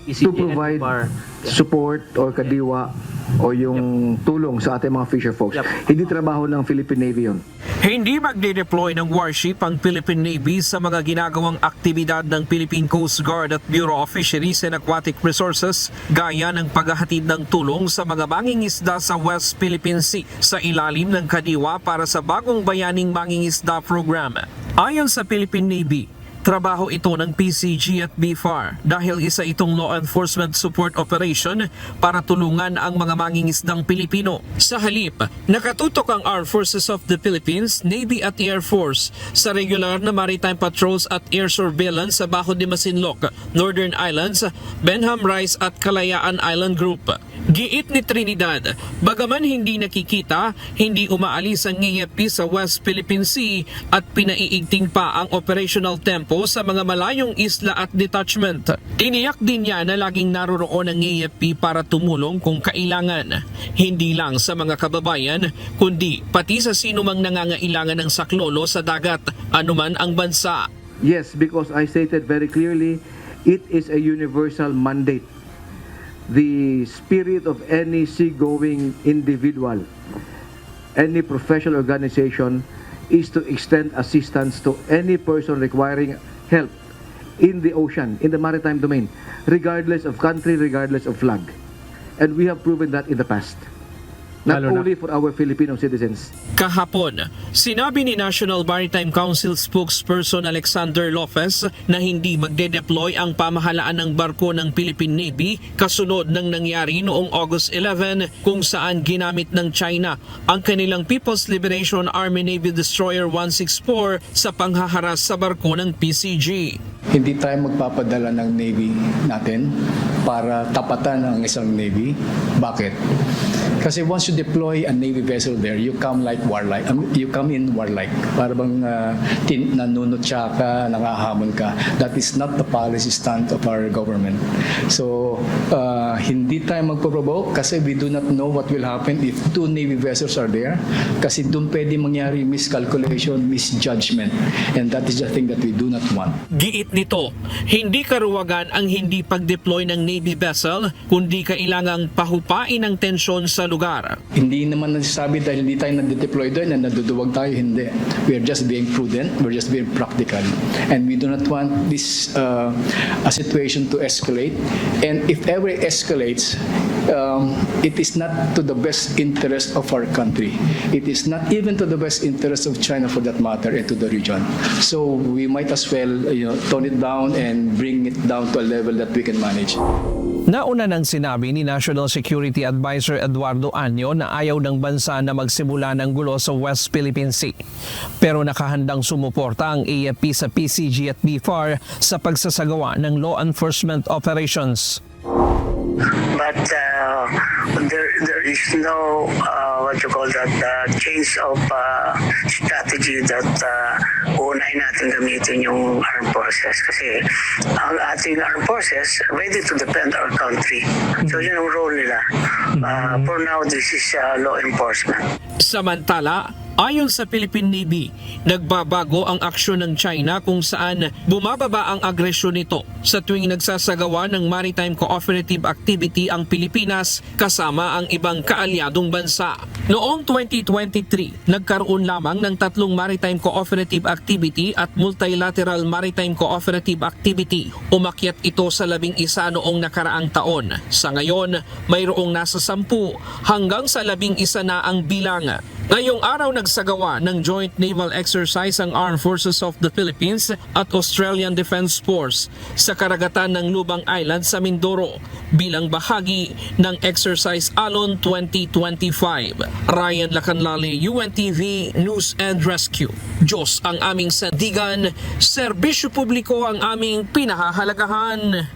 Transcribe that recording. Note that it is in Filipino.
to provide support or kadiwa o yung tulong sa ating mga fisher folks. Hindi trabaho ng Philippine Navy yun. Hindi magde-deploy ng warship ang Philippine Navy sa mga ginagawang aktibidad ng Philippine Coast Guard at Bureau of Fisheries and Aquatic Resources gaya ng paghahatid ng tulong sa mga mangingisda sa West Philippine Sea sa ilalim ng kadiwa para sa bagong bayaning mangingisda program. Ayon sa Philippine Navy, trabaho ito ng PCG at BFAR dahil isa itong law enforcement support operation para tulungan ang mga mangingisdang Pilipino. Sa halip, nakatutok ang Armed Forces of the Philippines, Navy at Air Force sa regular na maritime patrols at air surveillance sa Bajo de Masinloc, Northern Islands, Benham Rice at Kalayaan Island Group. Giit ni Trinidad, bagaman hindi nakikita, hindi umaalis ang NAFP sa West Philippine Sea at pinaiigting pa ang operational tempo sa mga malayong isla at detachment. Tiniyak din niya na laging naroroon ang NAFP para tumulong kung kailangan. Hindi lang sa mga kababayan, kundi pati sa sinumang nangangailangan ng saklolo sa dagat, anuman ang bansa. Yes, because I stated very clearly, it is a universal mandate. The spirit of any seagoing individual, any professional organization is to extend assistance to any person requiring help in the ocean, in the maritime domain, regardless of country, regardless of flag. And we have proven that in the past. Not only for our Filipino citizens. Kahapon, sinabi ni National Maritime Council spokesperson Alexander Lopez na hindi magde-deploy ang pamahalaan ng barko ng Philippine Navy kasunod ng nangyari noong August 11 kung saan ginamit ng China ang kanilang People's Liberation Army Navy Destroyer 164 sa panghaharas sa barko ng PCG. Hindi tayo magpapadala ng Navy natin para tapatan ang isang Navy. Bakit? Kasi once you deploy a Navy vessel there, you come like warlike. You come in warlike. Para bang nanunutya ka, nangahamon ka. That is not the policy stand of our government. So, hindi tayo magpo-provoke kasi we do not know what will happen if two Navy vessels are there. Kasi doon pwede mangyari miscalculation, misjudgment. And that is the thing that we do not want. Giit nito, hindi karuwagan ang hindi pag-deploy ng Navy vessel, kundi kailangang pahupain ang tensyon sa lugar. Hindi naman nasasabi dahil hindi tayo nade-deploy doon na naduduwag tayo, hindi. We are just being prudent, we're just being practical. And we do not want this a situation to escalate. And if ever it escalates, it is not to the best interest of our country. It is not even to the best interest of China for that matter and to the region. So we might as well tone it down and bring it down to a level that we can manage. Nauna nang sinabi ni National Security Advisor Eduardo Año na ayaw ng bansa na magsimula ng gulo sa West Philippine Sea. Pero nakahandang sumuporta ang AFP sa PCG at BFAR sa pagsasagawa ng law enforcement operations. But there is no change of strategy that unahin natin gamitin yung armed forces kasi ang ating armed forces ready to defend our country. So yun ang role nila. For now, this is law enforcement. Samantala, ayon sa Philippine Navy, nagbabago ang aksyon ng China kung saan bumababa ang agresyon nito sa tuwing nagsasagawa ng maritime cooperative activity ang Pilipinas kasama ang ibang kaalyadong bansa. Noong 2023, nagkaroon lamang ng 3 maritime cooperative activity at multilateral maritime cooperative activity. Umakyat ito sa 11 noong nakaraang taon. Sa ngayon, mayroong nasa 10 hanggang sa 11 na ang bilang. Ngayong araw nagsagawa ng joint naval exercise ang Armed Forces of the Philippines at Australian Defence Force sa karagatan ng Lubang Island sa Mindoro bilang bahagi ng Exercise Alon 2025. Ryan Lacanlale, UNTV News and Rescue. Diyos ang aming sandigan, serbisyo publiko ang aming pinahahalagahan.